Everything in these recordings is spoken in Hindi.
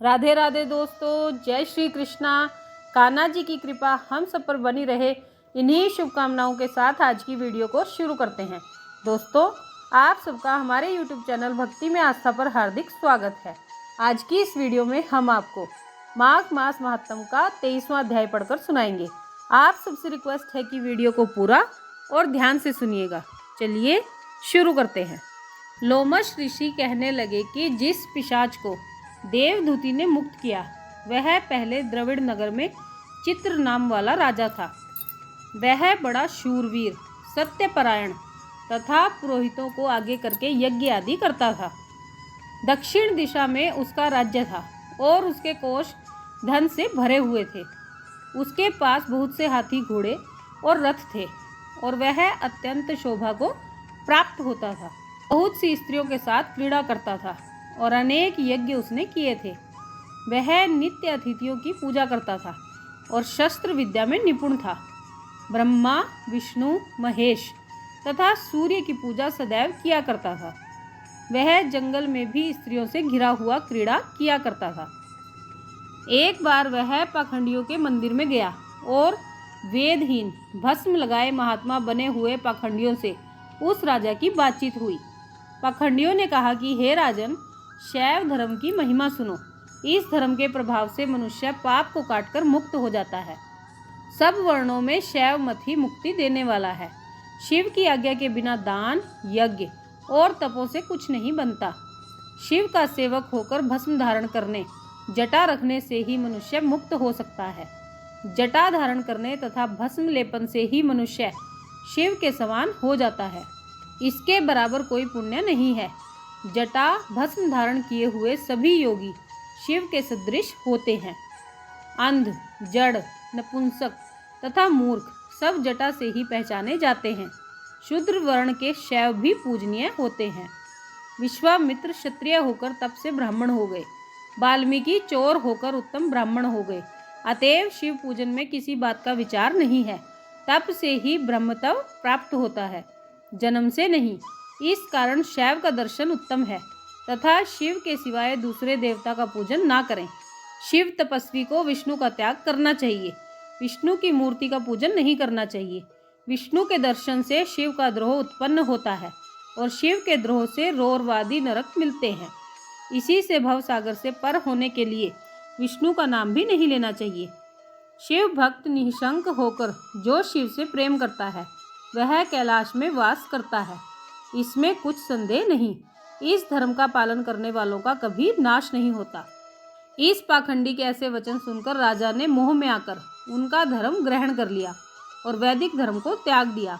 राधे राधे दोस्तों, जय श्री कृष्णा। कान्हा जी की कृपा हम सब पर बनी रहे, इन्हीं शुभकामनाओं के साथ आज की वीडियो को शुरू करते हैं। दोस्तों, आप सबका हमारे YouTube चैनल भक्ति में आस्था पर हार्दिक स्वागत है। आज की इस वीडियो में हम आपको माघ मास महात्म का 23वां अध्याय पढ़कर सुनाएंगे। आप सबसे रिक्वेस्ट है कि वीडियो को पूरा और ध्यान से सुनिएगा। चलिए शुरू करते हैं। लोमश ऋषि कहने लगे कि जिस पिशाच को देवदूति ने मुक्त किया वह पहले द्रविड़ नगर में चित्र नाम वाला राजा था। वह बड़ा शूरवीर, सत्यपरायण तथा पुरोहितों को आगे करके यज्ञ आदि करता था। दक्षिण दिशा में उसका राज्य था और उसके कोष धन से भरे हुए थे। उसके पास बहुत से हाथी, घोड़े और रथ थे और वह अत्यंत शोभा को प्राप्त होता था। बहुत सी स्त्रियों के साथ क्रीड़ा करता था और अनेक यज्ञ उसने किए थे। वह नित्य अतिथियों की पूजा करता था और शस्त्र विद्या में निपुण था। ब्रह्मा, विष्णु, महेश तथा सूर्य की पूजा सदैव किया करता था। वह जंगल में भी स्त्रियों से घिरा हुआ क्रीड़ा किया करता था। एक बार वह पाखंडियों के मंदिर में गया और वेदहीन, भस्म लगाए महात्मा बने हुए पाखंडियों से उस राजा की बातचीत हुई। पाखंडियों ने कहा कि हे राजन, शैव धर्म की महिमा सुनो। इस धर्म के प्रभाव से मनुष्य पाप को काटकर मुक्त हो जाता है। सब वर्णों में शैव मत ही मुक्ति देने वाला है। शिव की आज्ञा के बिना दान, यज्ञ और तपों से कुछ नहीं बनता। शिव का सेवक होकर भस्म धारण करने, जटा रखने से ही मनुष्य मुक्त हो सकता है। जटा धारण करने तथा भस्म लेपन से ही मनुष्य शिव के समान हो जाता है। इसके बराबर कोई पुण्य नहीं है। जटा भस्म धारण किए हुए सभी योगी शिव के सदृश होते हैं। अंध, जड़, नपुंसक तथा मूर्ख सब जटा से ही पहचाने जाते हैं। शूद्र वर्ण के शैव भी पूजनीय होते हैं। विश्वामित्र क्षत्रिय होकर तप से ब्राह्मण हो गए। वाल्मीकि चोर होकर उत्तम ब्राह्मण हो गए। अतएव शिव पूजन में किसी बात का विचार नहीं है। तप से ही ब्रह्मत्व प्राप्त होता है, जन्म से नहीं। इस कारण शैव का दर्शन उत्तम है तथा शिव के सिवाय दूसरे देवता का पूजन ना करें। शिव तपस्वी को विष्णु का त्याग करना चाहिए। विष्णु की मूर्ति का पूजन नहीं करना चाहिए। विष्णु के दर्शन से शिव का द्रोह उत्पन्न होता है और शिव के द्रोह से रोरवादी नरक मिलते हैं। इसी से भव सागर से पर होने के लिए विष्णु का नाम भी नहीं लेना चाहिए। शिव भक्त निशंक होकर जो शिव से प्रेम करता है वह कैलाश में वास करता है, इसमें कुछ संदेह नहीं। इस धर्म का पालन करने वालों का कभी नाश नहीं होता। इस पाखंडी के ऐसे वचन सुनकर राजा ने मोह में आकर उनका धर्म ग्रहण कर लिया और वैदिक धर्म को त्याग दिया।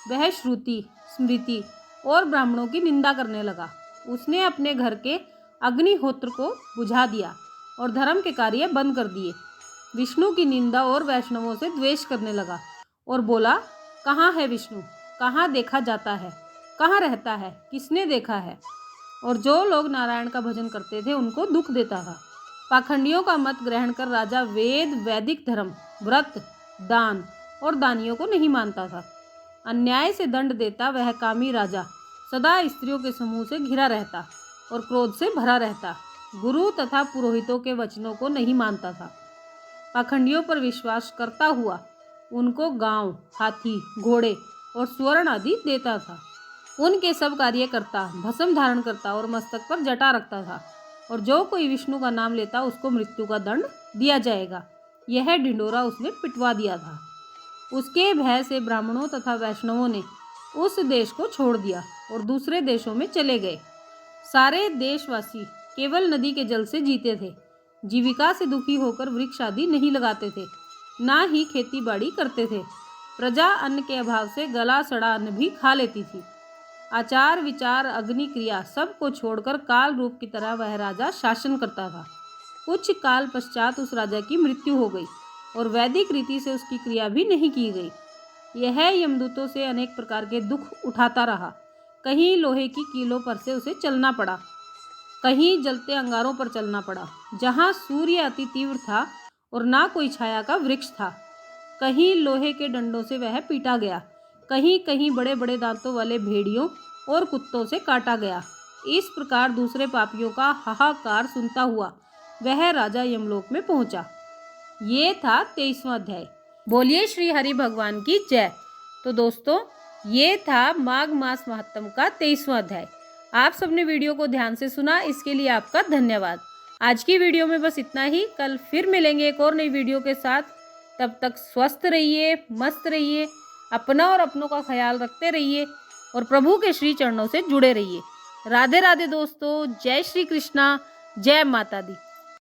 वह श्रुति, स्मृति और ब्राह्मणों की निंदा करने लगा। उसने अपने घर के अग्निहोत्र को बुझा दिया और धर्म के कार्य बंद कर दिए। विष्णु की निंदा और वैष्णवों से द्वेष करने लगा और बोला, कहाँ है विष्णु? कहाँ देखा जाता है? कहाँ रहता है? किसने देखा है? और जो लोग नारायण का भजन करते थे उनको दुख देता था। पाखंडियों का मत ग्रहण कर राजा वेद, वैदिक धर्म, व्रत, दान और दानियों को नहीं मानता था। अन्याय से दंड देता वह कामी राजा सदा स्त्रियों के समूह से घिरा रहता और क्रोध से भरा रहता। गुरु तथा पुरोहितों के वचनों को नहीं मानता था। पाखंडियों पर विश्वास करता हुआ उनको गांव, हाथी, घोड़े और स्वर्ण आदि देता था। उनके सब कार्य करता, भस्म धारण करता और मस्तक पर जटा रखता था। और जो कोई विष्णु का नाम लेता उसको मृत्यु का दंड दिया जाएगा। यह ढिंडोरा उसने पिटवा दिया था। उसके भय से ब्राह्मणों तथा वैष्णवों ने उस देश को छोड़ दिया और दूसरे देशों में चले गए। सारे देशवासी केवल नदी के जल से जीते थे। जीविका से दुखी होकर वृक्ष आदि नहीं लगाते थे, ना ही खेती बाड़ी करते थे। प्रजा अन्न के अभाव से गला सड़ा अन्न भी खा लेती थी। आचार, विचार, अग्नि क्रिया सब को छोड़कर काल रूप की तरह वह राजा शासन करता था। कुछ काल पश्चात उस राजा की मृत्यु हो गई और वैदिक रीति से उसकी क्रिया भी नहीं की गई। यह यमदूतों से अनेक प्रकार के दुख उठाता रहा। कहीं लोहे की कीलों पर से उसे चलना पड़ा, कहीं जलते अंगारों पर चलना पड़ा जहाँ सूर्य अति तीव्र था और ना कोई छाया का वृक्ष था। कहीं लोहे के डंडों से वह पीटा गया, कहीं कहीं बड़े बड़े दांतों वाले भेड़ियों और कुत्तों से काटा गया। इस प्रकार दूसरे पापियों का हाहाकार सुनता हुआ वह राजा यमलोक में पहुंचा। ये था 23वां अध्याय। बोलिए श्री हरि भगवान की जय। तो दोस्तों, ये था माघ मास महात्म का 23वां अध्याय। आप सबने वीडियो को ध्यान से सुना, इसके लिए आपका धन्यवाद। आज की वीडियो में बस इतना ही। कल फिर मिलेंगे एक और नई वीडियो के साथ। तब तक स्वस्थ रहिए, मस्त रहिए, अपना और अपनों का ख्याल रखते रहिए और प्रभु के श्री चरणों से जुड़े रहिए। राधे राधे दोस्तों। जय श्री कृष्णा, जय माता दी।